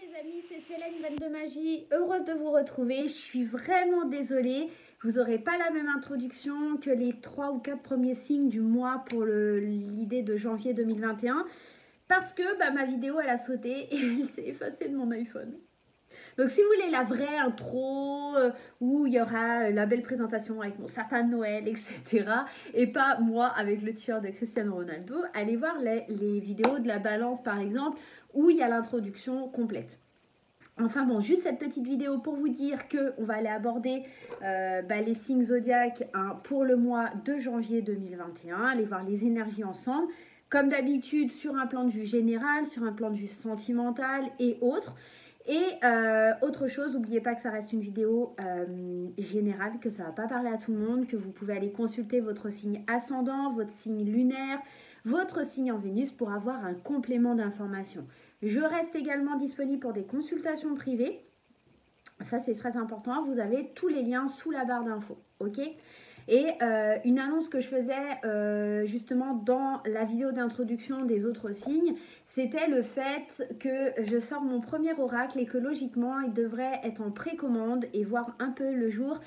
les amis, c'est Suelen, Graine de Magie, heureuse de vous retrouver. Je suis vraiment désolée, vous n'aurez pas la même introduction que les 3 ou 4 premiers signes du mois pour l'idée de janvier 2021 parce que ma vidéo elle a sauté et elle s'est effacée de mon iPhone. Donc si vous voulez la vraie intro où il y aura la belle présentation avec mon sapin de Noël, etc. et pas moi avec le t-shirt de Cristiano Ronaldo, allez voir les vidéos de la balance par exemple où il y a l'introduction complète. Enfin bon, juste cette petite vidéo pour vous dire qu'on va aller aborder les signes zodiaques pour le mois de janvier 2021, aller voir les énergies ensemble, comme d'habitude sur un plan de vue général, sur un plan de vue sentimental et autres. Et autre chose, n'oubliez pas que ça reste une vidéo générale, que ça ne va pas parler à tout le monde, que vous pouvez aller consulter votre signe ascendant, votre signe lunaire, votre signe en Vénus pour avoir un complément d'information. Je reste également disponible pour des consultations privées. Ça, c'est très important. Vous avez tous les liens sous la barre d'infos. Ok ? Et une annonce que je faisais justement dans la vidéo d'introduction des autres signes, c'était le fait que je sors mon premier oracle et que logiquement, il devrait être en précommande et voir un peu le jour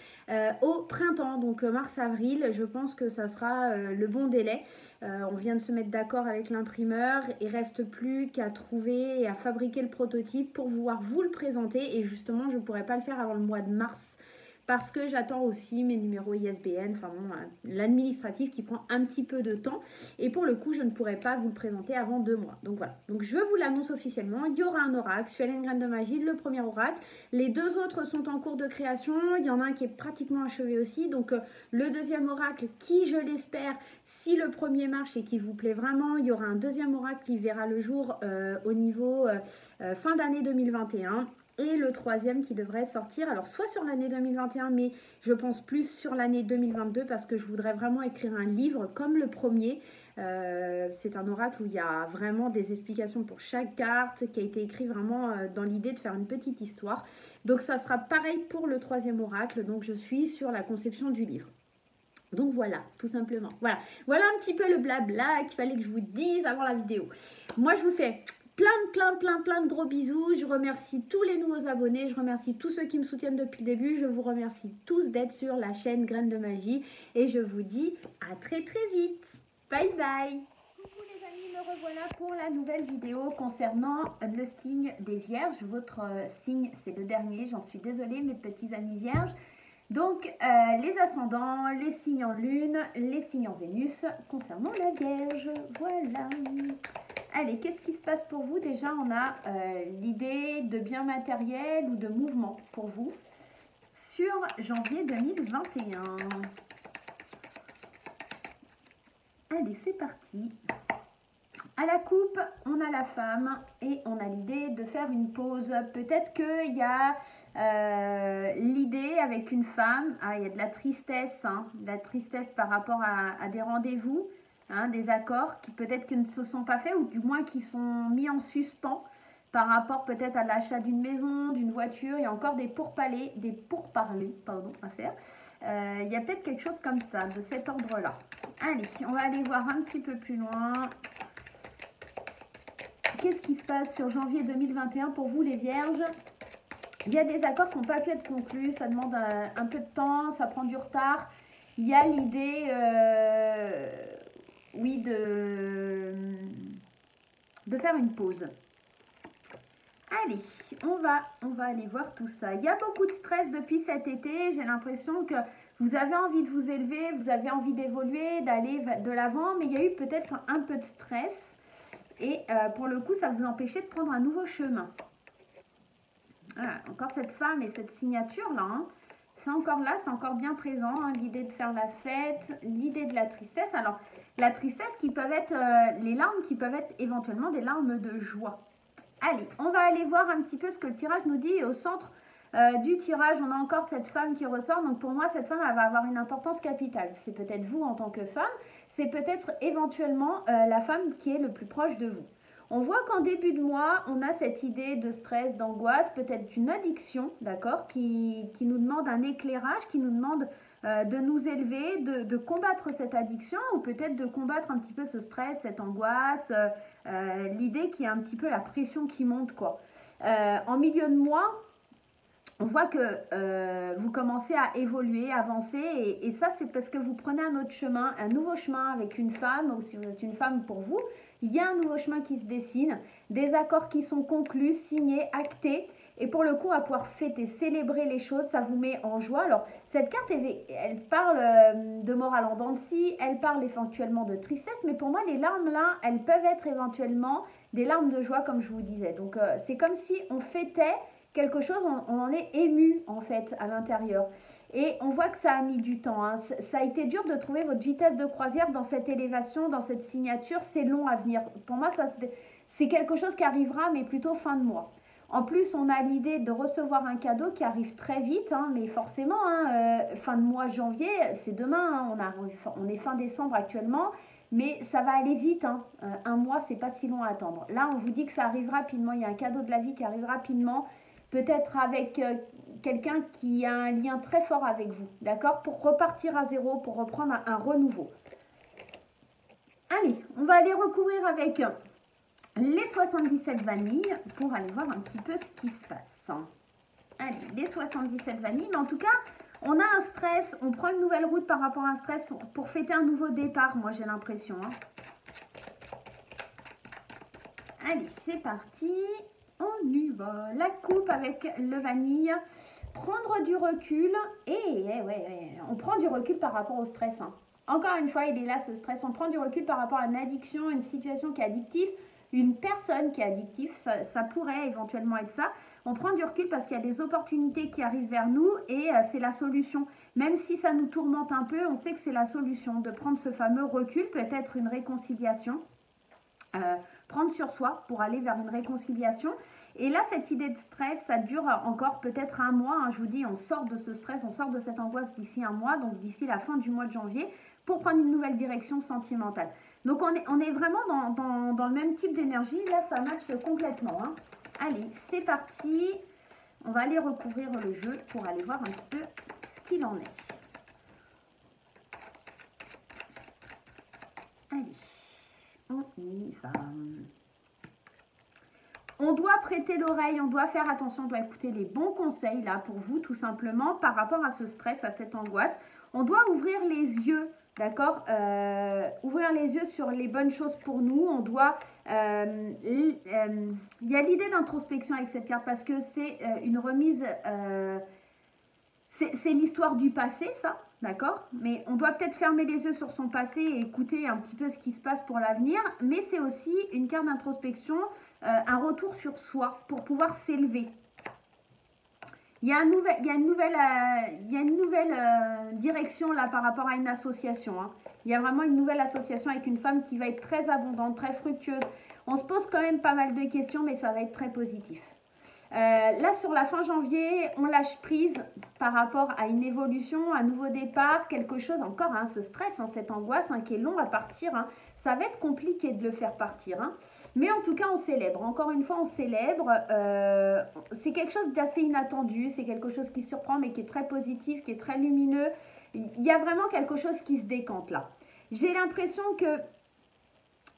au printemps, donc mars-avril. Je pense que ça sera le bon délai. On vient de se mettre d'accord avec l'imprimeur. Il ne reste plus qu'à trouver et à fabriquer le prototype pour pouvoir vous le présenter. Et justement, je ne pourrais pas le faire avant le mois de mars. Parce que j'attends aussi mes numéros ISBN, enfin bon, l'administratif qui prend un petit peu de temps. Et pour le coup, je ne pourrai pas vous le présenter avant 2 mois. Donc voilà, donc je vous l'annonce officiellement. Il y aura un oracle, Suelen Graine de Magie, le premier oracle. Les 2 autres sont en cours de création. Il y en a un qui est pratiquement achevé aussi. Donc le deuxième oracle, qui je l'espère, si le premier marche et qui vous plaît vraiment, il y aura un deuxième oracle qui verra le jour au niveau fin d'année 2021. Et le troisième qui devrait sortir, alors soit sur l'année 2021, mais je pense plus sur l'année 2022 parce que je voudrais vraiment écrire un livre comme le premier. C'est un oracle où il y a vraiment des explications pour chaque carte qui a été écrit vraiment dans l'idée de faire une petite histoire. Donc ça sera pareil pour le troisième oracle, donc je suis sur la conception du livre. Donc voilà, tout simplement. Voilà un petit peu le blabla qu'il fallait que je vous dise avant la vidéo. Moi je vous fais plein de gros bisous. Je remercie tous les nouveaux abonnés. Je remercie tous ceux qui me soutiennent depuis le début. Je vous remercie tous d'être sur la chaîne Graine de Magie. Et je vous dis à très vite. Bye bye. Coucou les amis, me revoilà pour la nouvelle vidéo concernant le signe des Vierges. Votre signe, c'est le dernier. J'en suis désolée mes petits amis Vierges. Donc, les ascendants, les signes en lune, les signes en Vénus concernant la Vierge. Voilà. Allez, qu'est-ce qui se passe pour vous? Déjà, on a l'idée de bien matériel ou de mouvement pour vous sur janvier 2021. Allez, c'est parti. À la coupe, on a la femme et on a l'idée de faire une pause. Peut-être qu'il y a l'idée avec une femme, il y a de la tristesse par rapport à des rendez-vous. Des accords qui peut-être que ne se sont pas faits ou du moins qui sont mis en suspens par rapport peut-être à l'achat d'une maison, d'une voiture. Il y a encore des pourparlers à faire. Il y a peut-être quelque chose comme ça, de cet ordre-là. Allez, on va aller voir un petit peu plus loin. Qu'est-ce qui se passe sur janvier 2021 pour vous les Vierges? Il y a des accords qui n'ont pas pu être conclus, ça demande un peu de temps, ça prend du retard. Il y a l'idée... oui, de faire une pause. Allez, on va aller voir tout ça. Il y a beaucoup de stress depuis cet été. J'ai l'impression que vous avez envie de vous élever, vous avez envie d'évoluer, d'aller de l'avant, mais il y a eu peut-être un peu de stress. Et pour le coup, ça vous empêchait de prendre un nouveau chemin. Voilà, encore cette femme et cette signature-là, c'est encore là, c'est encore bien présent, l'idée de faire la fête, l'idée de la tristesse. Alors, la tristesse qui peuvent être, les larmes qui peuvent être éventuellement des larmes de joie. Allez, on va aller voir un petit peu ce que le tirage nous dit. Et au centre du tirage, on a encore cette femme qui ressort. Donc pour moi, cette femme, elle va avoir une importance capitale. C'est peut-être vous en tant que femme, c'est peut-être éventuellement la femme qui est le plus proche de vous. On voit qu'en début de mois, on a cette idée de stress, d'angoisse, peut-être d'une addiction, d'accord, qui nous demande un éclairage, qui nous demande de nous élever, de combattre cette addiction ou peut-être de combattre un petit peu ce stress, cette angoisse, l'idée qu'il y a un petit peu la pression qui monte, quoi. En milieu de mois, on voit que vous commencez à évoluer, avancer, et ça c'est parce que vous prenez un autre chemin, un nouveau chemin avec une femme, ou si vous êtes une femme pour vous, il y a un nouveau chemin qui se dessine, des accords qui sont conclus, signés, actés, et pour le coup, on va pouvoir fêter, célébrer les choses, ça vous met en joie. Alors, cette carte, elle parle de morale en dents de scie, elle parle éventuellement de tristesse, mais pour moi, les larmes là, elles peuvent être éventuellement des larmes de joie, comme je vous disais. Donc, c'est comme si on fêtait quelque chose, on en est ému en fait à l'intérieur. Et on voit que ça a mis du temps. Hein. Ça a été dur de trouver votre vitesse de croisière dans cette élévation, dans cette signature. C'est long à venir. Pour moi, c'est quelque chose qui arrivera, mais plutôt fin de mois. En plus, on a l'idée de recevoir un cadeau qui arrive très vite, hein, mais forcément, hein, fin de mois janvier, c'est demain. Hein, on est fin décembre actuellement, mais ça va aller vite. Hein. Un mois, c'est pas si long à attendre. Là, on vous dit que ça arrive rapidement. Il y a un cadeau de la vie qui arrive rapidement. Peut-être avec quelqu'un qui a un lien très fort avec vous, d'accord? Pour repartir à zéro, pour reprendre un renouveau. Allez, on va aller recouvrir avec les 77 vanilles pour aller voir un petit peu ce qui se passe. Allez, les 77 vanilles, mais en tout cas, on a un stress, on prend une nouvelle route par rapport à un stress pour fêter un nouveau départ, moi j'ai l'impression. Hein. Allez, c'est parti. On y va. La coupe avec le vanille. Prendre du recul. Et on prend du recul par rapport au stress. Hein. Encore une fois, il est là ce stress. On prend du recul par rapport à une addiction, une situation qui est addictive, une personne qui est addictive. Ça pourrait éventuellement être ça. On prend du recul parce qu'il y a des opportunités qui arrivent vers nous et c'est la solution. Même si ça nous tourmente un peu, on sait que c'est la solution. De prendre ce fameux recul, peut-être une réconciliation. Prendre sur soi pour aller vers une réconciliation. Et là, cette idée de stress, ça dure encore peut-être un mois. Hein, je vous dis, on sort de ce stress, on sort de cette angoisse d'ici un mois, donc d'ici la fin du mois de janvier, pour prendre une nouvelle direction sentimentale. Donc, on est vraiment dans le même type d'énergie. Là, ça matche complètement. Hein. Allez, c'est parti. On va aller recouvrir le jeu pour aller voir un petit peu ce qu'il en est. Allez. On y va. On doit prêter l'oreille, on doit faire attention, on doit écouter les bons conseils là pour vous tout simplement par rapport à ce stress, à cette angoisse. On doit ouvrir les yeux, d'accord, ouvrir les yeux sur les bonnes choses pour nous. On doit, il y a l'idée d'introspection avec cette carte parce que c'est une remise, c'est l'histoire du passé ça. D'accord? Mais on doit peut-être fermer les yeux sur son passé et écouter un petit peu ce qui se passe pour l'avenir. Mais c'est aussi une carte d'introspection, un retour sur soi pour pouvoir s'élever. Il y a une nouvelle direction là par rapport à une association. Hein. Il y a vraiment une nouvelle association avec une femme qui va être très abondante, très fructueuse. On se pose quand même pas mal de questions, mais ça va être très positif. Là, sur la fin janvier, on lâche prise par rapport à une évolution, un nouveau départ, quelque chose, encore hein, ce stress, hein, cette angoisse hein, qui est long à partir. Hein. Ça va être compliqué de le faire partir. Hein. Mais en tout cas, on célèbre. Encore une fois, on célèbre. C'est quelque chose d'assez inattendu. C'est quelque chose qui surprend, mais qui est très positif, qui est très lumineux. Il y a vraiment quelque chose qui se décante là. J'ai l'impression que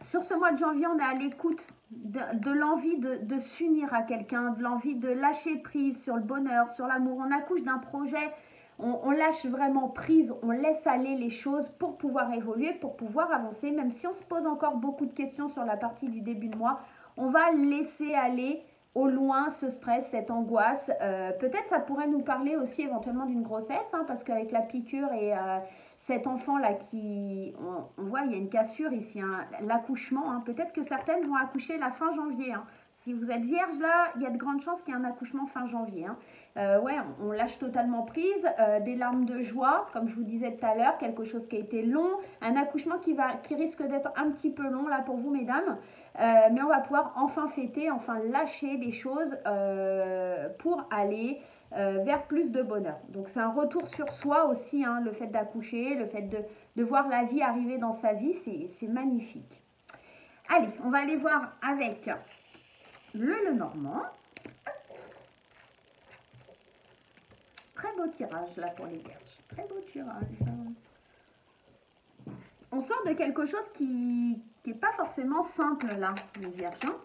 sur ce mois de janvier, on est à l'écoute de l'envie de s'unir à quelqu'un, de l'envie de lâcher prise sur le bonheur, sur l'amour. On accouche d'un projet, on lâche vraiment prise, on laisse aller les choses pour pouvoir évoluer, pour pouvoir avancer. Même si on se pose encore beaucoup de questions sur la partie du début de mois, on va laisser aller au loin ce stress, cette angoisse. Peut-être ça pourrait nous parler aussi éventuellement d'une grossesse, hein, parce qu'avec la piqûre et cet enfant-là qui... On voit, il y a une cassure ici, hein, l'accouchement. Hein, peut-être que certaines vont accoucher la fin janvier. Hein. Si vous êtes vierge là, il y a de grandes chances qu'il y ait un accouchement fin janvier. Hein. Ouais, on lâche totalement prise, des larmes de joie, comme je vous disais tout à l'heure, quelque chose qui a été long, un accouchement qui risque d'être un petit peu long là pour vous mesdames, mais on va pouvoir enfin fêter, enfin lâcher les choses pour aller vers plus de bonheur. Donc c'est un retour sur soi aussi, hein, le fait d'accoucher, le fait de voir la vie arriver dans sa vie, c'est magnifique. Allez, on va aller voir avec le Lenormand. Très beau tirage là pour les vierges. Très beau tirage. On sort de quelque chose qui n'est pas forcément simple là, les vierges. Hein.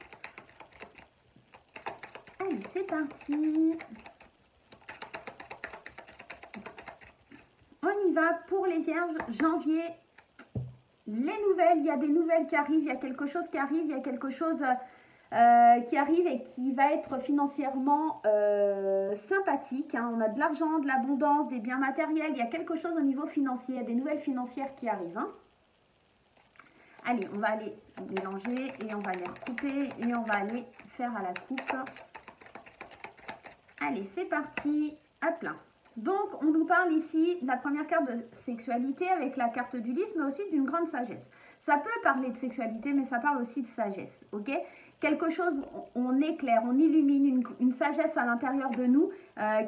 Allez. Allez, c'est parti. On y va pour les vierges. Janvier, les nouvelles. Il y a des nouvelles qui arrivent. Il y a quelque chose qui arrive. Il y a quelque chose qui arrive et qui va être financièrement sympathique. Hein. On a de l'argent, de l'abondance, des biens matériels. Il y a quelque chose au niveau financier. Il y a des nouvelles financières qui arrivent. Hein. Allez, on va aller mélanger et on va les recouper et on va aller faire à la coupe. Allez, c'est parti, à plein. Donc, on nous parle ici de la première carte de sexualité avec la carte du lys, mais aussi d'une grande sagesse. Ça peut parler de sexualité, mais ça parle aussi de sagesse, ok? Quelque chose, on éclaire, on illumine une sagesse à l'intérieur de nous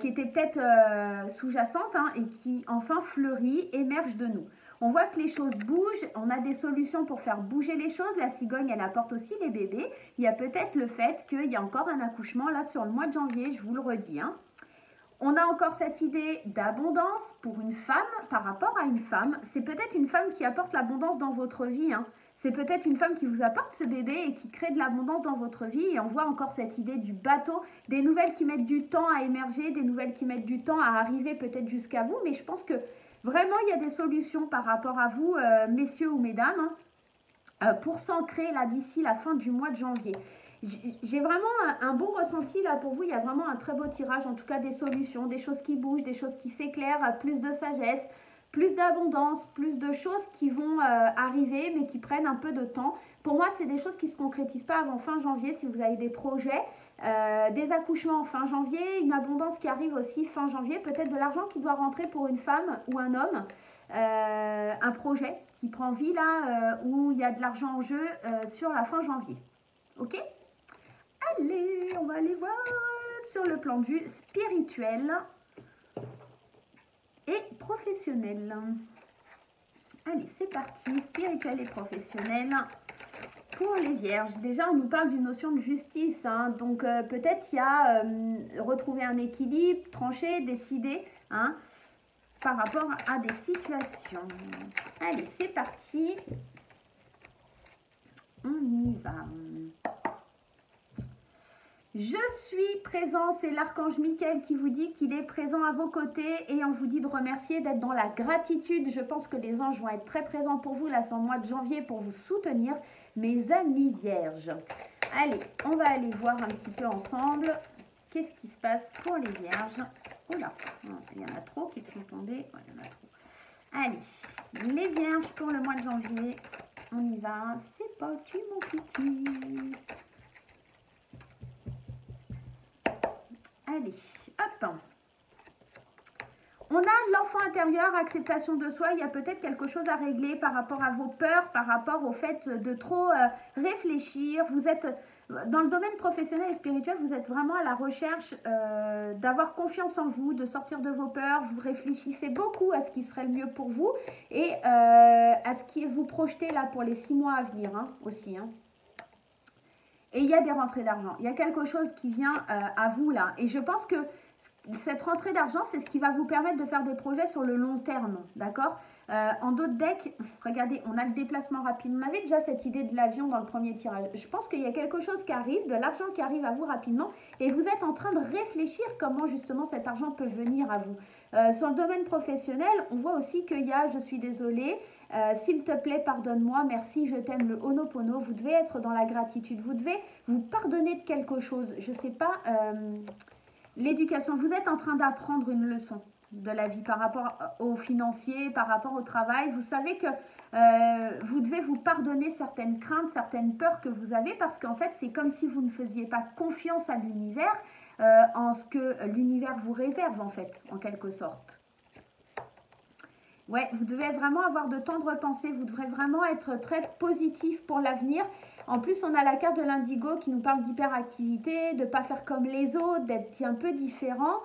qui était peut-être sous-jacente hein, et qui enfin fleurit, émerge de nous. On voit que les choses bougent, on a des solutions pour faire bouger les choses. La cigogne, elle apporte aussi les bébés. Il y a peut-être le fait qu'il y a encore un accouchement là sur le mois de janvier, je vous le redis. Hein. On a encore cette idée d'abondance pour une femme par rapport à une femme. C'est peut-être une femme qui apporte l'abondance dans votre vie. Hein. C'est peut-être une femme qui vous apporte ce bébé et qui crée de l'abondance dans votre vie. Et on voit encore cette idée du bateau, des nouvelles qui mettent du temps à émerger, des nouvelles qui mettent du temps à arriver peut-être jusqu'à vous. Mais je pense que vraiment, il y a des solutions par rapport à vous, messieurs ou mesdames, hein, pour s'ancrer là d'ici la fin du mois de janvier. J'ai vraiment un bon ressenti là pour vous. Il y a vraiment un très beau tirage, en tout cas des solutions, des choses qui bougent, des choses qui s'éclairent, plus de sagesse, plus d'abondance, plus de choses qui vont arriver mais qui prennent un peu de temps. Pour moi, c'est des choses qui ne se concrétisent pas avant fin janvier si vous avez des projets, des accouchements fin janvier, une abondance qui arrive aussi fin janvier, peut-être de l'argent qui doit rentrer pour une femme ou un homme, un projet qui prend vie là où il y a de l'argent en jeu sur la fin janvier. Ok ? Allez, on va aller voir sur le plan de vue spirituel et professionnel. Allez, c'est parti, spirituel et professionnel pour les vierges. Déjà, on nous parle d'une notion de justice. Hein, donc, peut-être il y a retrouver un équilibre, trancher, décider hein, par rapport à des situations. Allez, c'est parti. On y va. Je suis présent, c'est l'archange Michael qui vous dit qu'il est présent à vos côtés et on vous dit de remercier, d'être dans la gratitude. Je pense que les anges vont être très présents pour vous là sur le mois de janvier pour vous soutenir, mes amis vierges. Allez, on va aller voir un petit peu ensemble qu'est-ce qui se passe pour les vierges. Oh là, il y en a trop qui sont tombés. Ouais, il y en a trop. Allez, les vierges pour le mois de janvier. On y va, c'est parti mon kiki. Allez, hop. On a l'enfant intérieur, acceptation de soi. Il y a peut-être quelque chose à régler par rapport à vos peurs, par rapport au fait de trop réfléchir. Vous êtes, dans le domaine professionnel et spirituel, vous êtes vraiment à la recherche d'avoir confiance en vous, de sortir de vos peurs. Vous réfléchissez beaucoup à ce qui serait le mieux pour vous et à ce qui vous projetez là pour les 6 mois à venir hein, aussi. Hein. Et il y a des rentrées d'argent. Il y a quelque chose qui vient à vous là. Et je pense que cette rentrée d'argent, c'est ce qui va vous permettre de faire des projets sur le long terme. D'accord en d'autres decks, regardez, on a le déplacement rapide. On avait déjà cette idée de l'avion dans le premier tirage. Je pense qu'il y a quelque chose qui arrive, de l'argent qui arrive à vous rapidement. Et vous êtes en train de réfléchir comment justement cet argent peut venir à vous. Sur le domaine professionnel, on voit aussi qu'il y a, je suis désolée, s'il te plaît, pardonne-moi, merci, je t'aime, le Ho'oponopono. Vous devez être dans la gratitude. Vous devez vous pardonner de quelque chose. Je ne sais pas, l'éducation. Vous êtes en train d'apprendre une leçon de la vie par rapport aux financiers, par rapport au travail. Vous savez que vous devez vous pardonner certaines craintes, certaines peurs que vous avez parce qu'en fait, c'est comme si vous ne faisiez pas confiance à l'univers en ce que l'univers vous réserve en fait, en quelque sorte. Ouais, vous devez vraiment avoir de tendres pensées, vous devrez vraiment être très positif pour l'avenir. En plus, on a la carte de l'indigo qui nous parle d'hyperactivité, de ne pas faire comme les autres, d'être un peu différent.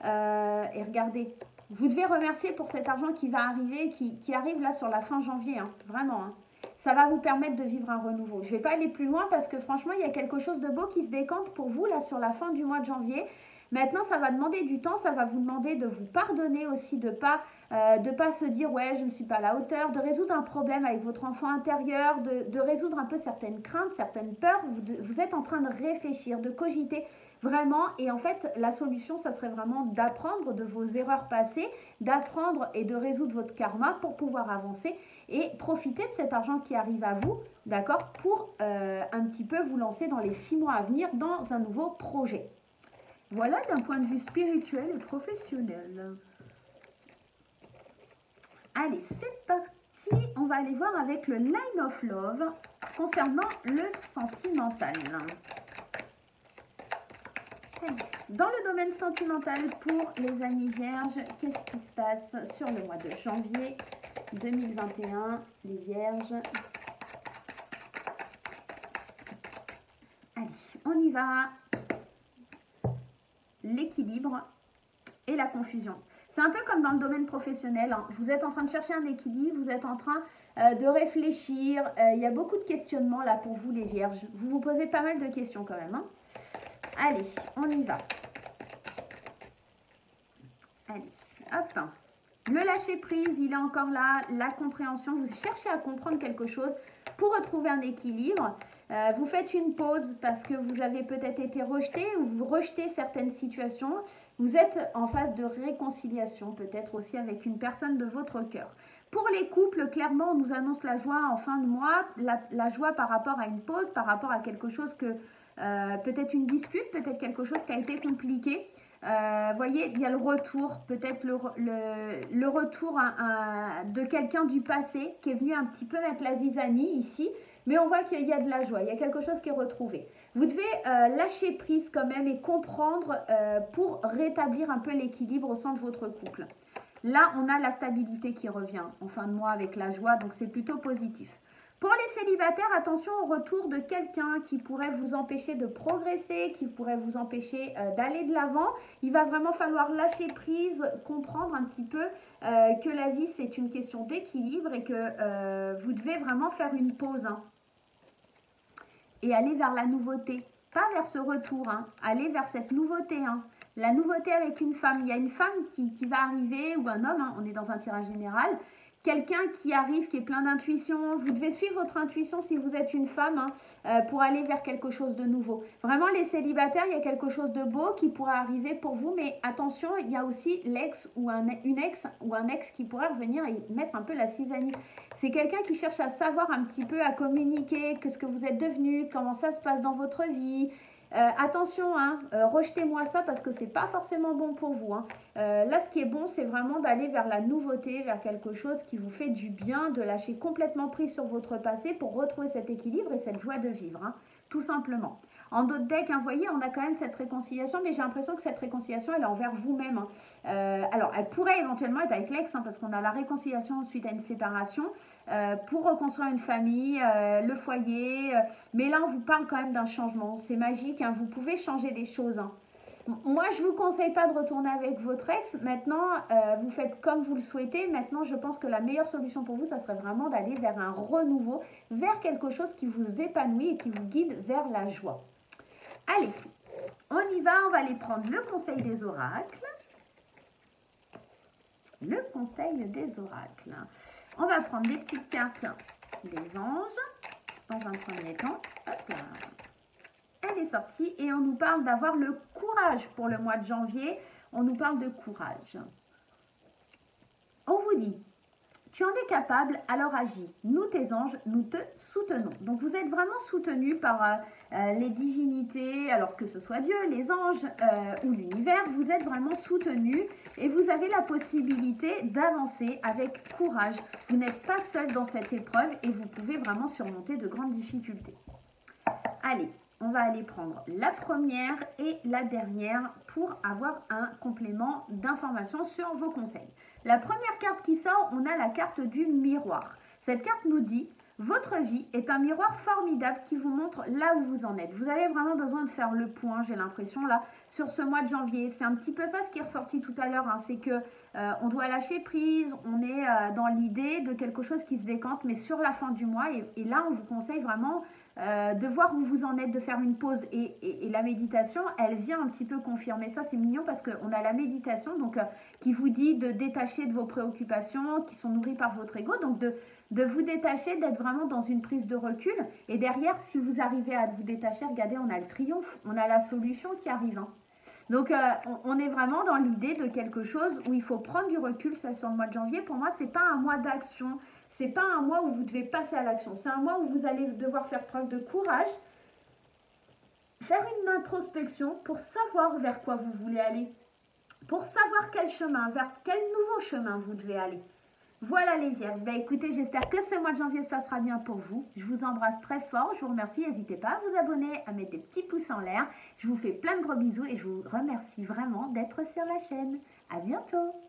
Et regardez, vous devez remercier pour cet argent qui va arriver, qui arrive là sur la fin janvier, hein, vraiment. Hein. Ça va vous permettre de vivre un renouveau. Je ne vais pas aller plus loin parce que franchement, il y a quelque chose de beau qui se décante pour vous là sur la fin du mois de janvier. Maintenant, ça va demander du temps, ça va vous demander de vous pardonner aussi, de pas se dire « ouais, je ne suis pas à la hauteur », de résoudre un problème avec votre enfant intérieur, de résoudre un peu certaines craintes, certaines peurs. Vous êtes en train de réfléchir, de cogiter. Vraiment, et en fait, la solution, ça serait vraiment d'apprendre de vos erreurs passées, d'apprendre et de résoudre votre karma pour pouvoir avancer et profiter de cet argent qui arrive à vous, d'accord, pour un petit peu vous lancer dans les 6 mois à venir dans un nouveau projet. Voilà d'un point de vue spirituel et professionnel. Allez, c'est parti. On va aller voir avec le Line of Love concernant le sentimental. Dans le domaine sentimental pour les amis vierges, qu'est-ce qui se passe sur le mois de janvier 2021, les vierges? Allez, on y va. L'équilibre et la confusion. C'est un peu comme dans le domaine professionnel. Hein. Vous êtes en train de chercher un équilibre, vous êtes en train de réfléchir. Il y a beaucoup de questionnements là pour vous les vierges. Vous vous posez pas mal de questions quand même. Hein. Allez, on y va. Allez, hop. Le lâcher-prise, il est encore là. La compréhension, vous cherchez à comprendre quelque chose pour retrouver un équilibre. Vous faites une pause parce que vous avez peut-être été rejeté ou vous rejetez certaines situations. Vous êtes en phase de réconciliation, peut-être aussi avec une personne de votre cœur. Pour les couples, clairement, on nous annonce la joie en fin de mois. La joie par rapport à une pause, par rapport à quelque chose que... peut-être une dispute, peut-être quelque chose qui a été compliqué. Voyez, il y a le retour, peut-être le retour de quelqu'un du passé qui est venu un petit peu mettre la zizanie ici, mais on voit qu'il y a de la joie, il y a quelque chose qui est retrouvé. Vous devez lâcher prise quand même et comprendre pour rétablir un peu l'équilibre au sein de votre couple. Là, on a la stabilité qui revient en fin de mois avec la joie, donc c'est plutôt positif. Pour les célibataires, attention au retour de quelqu'un qui pourrait vous empêcher de progresser, qui pourrait vous empêcher d'aller de l'avant. Il va vraiment falloir lâcher prise, comprendre un petit peu que la vie, c'est une question d'équilibre et que vous devez vraiment faire une pause. Hein, et aller vers la nouveauté, pas vers ce retour, hein, aller vers cette nouveauté. Hein. La nouveauté avec une femme. Il y a une femme qui va arriver, ou un homme, hein, on est dans un tirage général. Quelqu'un qui arrive, qui est plein d'intuition. Vous devez suivre votre intuition si vous êtes une femme hein, pour aller vers quelque chose de nouveau. Vraiment, les célibataires, il y a quelque chose de beau qui pourrait arriver pour vous. Mais attention, il y a aussi l'ex ou une ex ou un ex qui pourrait revenir et mettre un peu la cisanie. C'est quelqu'un qui cherche à savoir un petit peu, à communiquer, que ce que vous êtes devenu, comment ça se passe dans votre vie. Attention, hein, rejetez-moi ça parce que c'est pas forcément bon pour vous. Hein. Là, ce qui est bon, c'est vraiment d'aller vers la nouveauté, vers quelque chose qui vous fait du bien, de lâcher complètement prise sur votre passé pour retrouver cet équilibre et cette joie de vivre, hein, tout simplement. En d'autres decks, hein, vous voyez, on a quand même cette réconciliation, mais j'ai l'impression que cette réconciliation, elle est envers vous-même. Hein. Alors, elle pourrait éventuellement être avec l'ex, hein, parce qu'on a la réconciliation suite à une séparation, pour reconstruire une famille, le foyer. Mais là, on vous parle quand même d'un changement. C'est magique, hein, vous pouvez changer les choses. Hein. Moi, je ne vous conseille pas de retourner avec votre ex. Maintenant, vous faites comme vous le souhaitez. Maintenant, je pense que la meilleure solution pour vous, ça serait vraiment d'aller vers un renouveau, vers quelque chose qui vous épanouit et qui vous guide vers la joie. Allez, on y va, on va aller prendre le conseil des oracles. Le conseil des oracles. On va prendre des petites cartes des anges dans un premier temps. Hop là. Elle est sortie et on nous parle d'avoir le courage pour le mois de janvier. On nous parle de courage. On vous dit, tu en es capable, alors agis. Nous, tes anges, nous te soutenons. Donc, vous êtes vraiment soutenus par les divinités, alors que ce soit Dieu, les anges ou l'univers. Vous êtes vraiment soutenus et vous avez la possibilité d'avancer avec courage. Vous n'êtes pas seul dans cette épreuve et vous pouvez vraiment surmonter de grandes difficultés. Allez, on va aller prendre la première et la dernière pour avoir un complément d'information sur vos conseils. La première carte qui sort, on a la carte du miroir. Cette carte nous dit, votre vie est un miroir formidable qui vous montre là où vous en êtes. Vous avez vraiment besoin de faire le point, j'ai l'impression, là, sur ce mois de janvier. C'est un petit peu ça ce qui est ressorti tout à l'heure, hein, c'est que on doit lâcher prise, on est dans l'idée de quelque chose qui se décante, mais sur la fin du mois. Et là, on vous conseille vraiment de voir où vous en êtes, de faire une pause. Et la méditation, elle vient un petit peu confirmer ça. C'est mignon parce qu'on a la méditation donc, qui vous dit de détacher de vos préoccupations qui sont nourries par votre ego. Donc de vous détacher, d'être vraiment dans une prise de recul. Et derrière, si vous arrivez à vous détacher, regardez, on a le triomphe, on a la solution qui arrive. Hein. Donc, on est vraiment dans l'idée de quelque chose où il faut prendre du recul sur le mois de janvier. Pour moi, ce n'est pas un mois d'action, ce n'est pas un mois où vous devez passer à l'action. C'est un mois où vous allez devoir faire preuve de courage, faire une introspection pour savoir vers quoi vous voulez aller, pour savoir quel chemin, vers quel nouveau chemin vous devez aller. Voilà les Vierges. Ben, écoutez, j'espère que ce mois de janvier se passera bien pour vous. Je vous embrasse très fort. Je vous remercie. N'hésitez pas à vous abonner, à mettre des petits pouces en l'air. Je vous fais plein de gros bisous et je vous remercie vraiment d'être sur la chaîne. À bientôt.